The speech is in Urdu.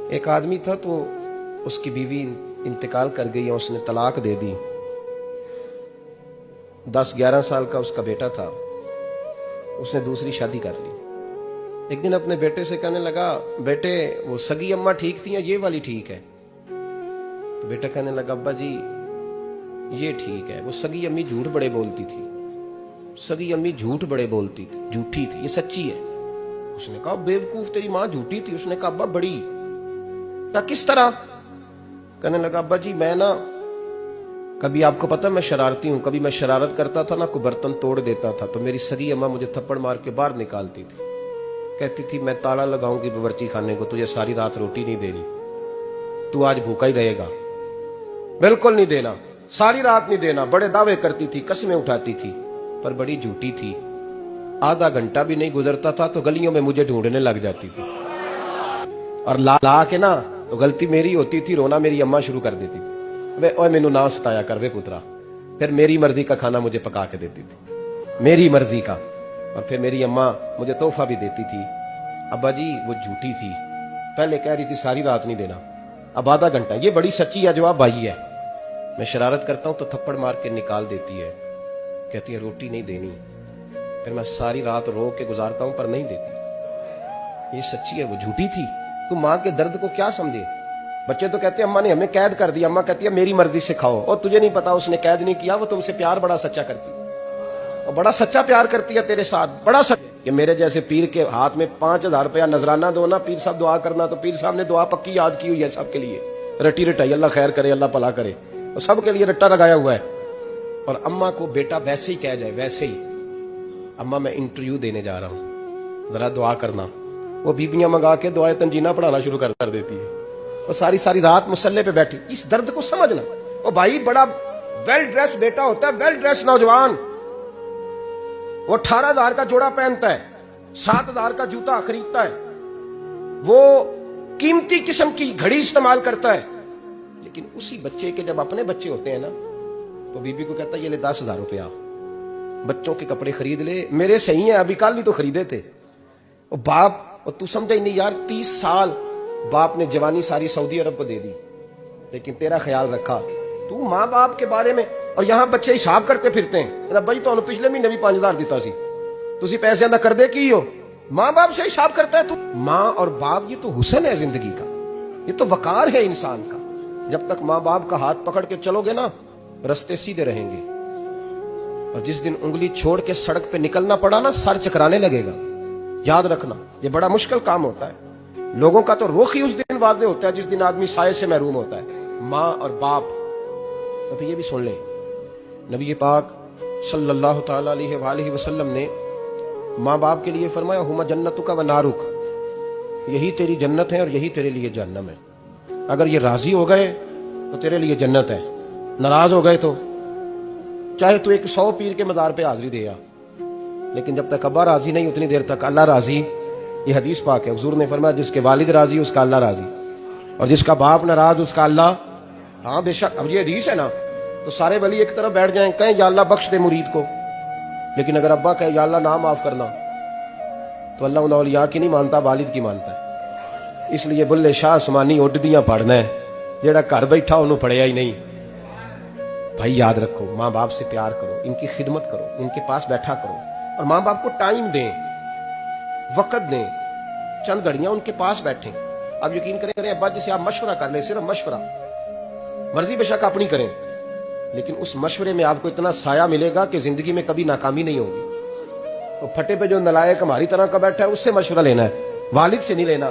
ایک آدمی تھا تو اس کی بیوی انتقال کر گئی اور اس نے طلاق دے دی. 10-11 سال کا اس کا بیٹا تھا. اس نے دوسری شادی کر لی. ایک دن اپنے بیٹے سے کہنے لگا, بیٹے وہ سگی اماں ٹھیک تھی یا یہ والی ٹھیک ہے؟ تو بیٹا کہنے لگا, ابا جی یہ ٹھیک ہے. وہ سگی امی جھوٹ بڑے بولتی تھی, سگی امی جھوٹ بڑے بولتی تھی, جھوٹی تھی, یہ سچی ہے. اس نے کہا, بیوقوف تیری ماں جھوٹی تھی. اس نے کہا, ابا بڑی. کہا کس طرح؟ کہنے لگا, ابا جی میں نا کبھی, آپ کو پتا میں شرارتی ہوں, کبھی میں شرارت کرتا تھا نا, کوئی برتن توڑ دیتا تھا تو میری سگی اماں مجھے تھپڑ مار کے باہر نکالتی تھی. کہتی تھی میں تالا لگاؤں گی باورچی خانے کو, تجھے ساری رات روٹی نہیں دینی, تو آج بھوکا ہی رہے گا. بالکل نہیں دینا, ساری رات نہیں دینا. بڑے دعوے کرتی تھی, قسمیں اٹھاتی تھی, پر بڑی جھوٹی تھی. آدھا گھنٹہ بھی نہیں گزرتا تھا تو گلیوں میں مجھے ڈھونڈنے لگ جاتی تھی, اور لا کے نا تو غلطی میری ہوتی تھی, رونا میری اماں شروع کر دیتی تھی. اوے مینوں نہ ستایا کر وے پترا. پھر میری مرضی کا کھانا مجھے پکا کے دیتی تھی, میری مرضی کا. اور پھر میری اماں مجھے تحفہ بھی دیتی تھی. ابا جی وہ جھوٹی تھی, پہلے کہہ رہی تھی ساری رات نہیں دینا, اب آدھا گھنٹہ. یہ بڑی سچی ہے جواب بھائی ہے. میں شرارت کرتا ہوں تو تھپڑ مار کے نکال دیتی ہے, کہتی ہے روٹی نہیں دینی. پھر میں ساری رات رو کے گزارتا ہوں پر نہیں دیتی. یہ سچی ہے, وہ جھوٹی تھی. تو ماں کے درد کو کیا سمجھے؟ بچے تو کہتے ہیں اماں نے ہمیں قید کر دیا, اماں کہتی ہے میری مرضی سے کھاؤ. اور تجھے نہیں پتا اس نے قید نہیں کیا, وہ تم سے پیار بڑا سچا کرتی, اور بڑا سچا پیار کرتی ہے تیرے ساتھ, بڑا سچا. کہ میرے جیسے پیر کے ہاتھ میں 5000 روپیہ نذرانہ دو نا, پیر صاحب دعا کرنا, تو پیر صاحب نے دعا پکی یاد کی ہوئی ہے سب کے لیے, رٹی رٹائی, اللہ خیر کرے, اللہ بھلا کرے, اور سب کے لیے رٹا لگایا ہوا ہے. اور اماں کو بیٹا ویسے ہی کہہ جائے, ویسے ہی, اماں میں انٹرویو دینے جا رہا ہوں, ذرا دعا کرنا, وہ بیبیاں منگا کے دعائے تنجینہ پڑھانا شروع کر دیتی ہے, اور ساری رات مسلح پہ بیٹھی. اس درد کو سمجھنا. اور بھائی بڑا ویل ڈریس بیٹا ہوتا ہے, ویل ڈریس نوجوان, وہ 18,000 کا جوڑا پہنتا ہے, 7,000 کا جوتا خریدتا ہے, وہ قیمتی قسم کی گھڑی استعمال کرتا ہے. لیکن اسی بچے کے جب اپنے بچے ہوتے ہیں نا, تو بیوی کو کہتا ہے یہ لے 10,000 روپیہ, بچوں کے کپڑے خرید لے, میرے صحیح ہیں, ابھی کل ہی تو خریدے تھے. اور باپ, اور تو سمجھا ہی نہیں یار, 30 سال باپ نے جوانی ساری سعودی عرب کو دے دی, لیکن تیرا خیال رکھا تو ماں باپ کے بارے میں. اور یہاں بچے حساب کرتے پھرتے ہیں, بھائی تو پچھلے مہینے بھی 5,000 دیتا سی, تسی پیسے اندر کر دے کی ہو. ماں باپ سے حساب کرتا ہے تو. ماں اور باپ یہ تو حسن ہے زندگی کا, یہ تو وقار ہے انسان کا. جب تک ماں باپ کا ہاتھ پکڑ کے چلو گے نا, رستے سیدھے رہیں گے. اور جس دن انگلی چھوڑ کے سڑک پہ نکلنا پڑا نا, سر چکرانے لگے گا. یاد رکھنا, یہ بڑا مشکل کام ہوتا ہے. لوگوں کا تو رخ ہی اس دن واضح ہوتا ہے جس دن آدمی سائے سے محروم ہوتا ہے, ماں اور باپ. اب یہ بھی سن لیں, نبی پاک صلی اللہ تعالی علیہ وآلہ وسلم نے ماں باپ کے لیے فرمایا, ہما جنتک و نارک, یہی تیری جنت ہے اور یہی تیرے لیے جہنم ہے. اگر یہ راضی ہو گئے تو تیرے لیے جنت ہے, ناراض ہو گئے تو چاہے تو 100 پیر کے مزار پہ حاضری دے آ, لیکن جب تک ابا راضی نہیں اتنی دیر تک اللہ راضی. یہ حدیث پاک ہے, حضور نے فرمایا جس کے والد راضی اس کا اللہ راضی, اور جس کا باپ ناراض اس کا اللہ. ہاں بے شک. اب یہ حدیث ہے نا, تو سارے ولی ایک طرف بیٹھ جائیں, کہیں یا اللہ بخش دے مرید کو, لیکن اگر ابا کہے یا اللہ نہ معاف کرنا, تو اللہ ان اولیاء کی نہیں مانتا, والد کی مانتا ہے. اس لیے بلے شاہ آسمانی اڈ دیاں پڑھنا ہے, جیڑا گھر بیٹھا انہوں پڑھیا ہی نہیں. بھائی یاد رکھو, ماں باپ سے پیار کرو, ان کی خدمت کرو, ان کے پاس بیٹھا کرو, اور ماں باپ کو ٹائم دیں, وقت دیں, چند گھڑیاں ان کے پاس بیٹھیں. اب یقین کریں ابا جی سے آپ مشورہ کر لیں, صرف مشورہ, مرضی بے شک اپنی کریں, لیکن اس مشورے میں آپ کو اتنا سایہ ملے گا کہ زندگی میں کبھی ناکامی نہیں ہوگی. تو پھٹے پہ جو نلائق ہماری طرح کا بیٹھا ہے اس سے مشورہ لینا ہے, والد سے نہیں لینا.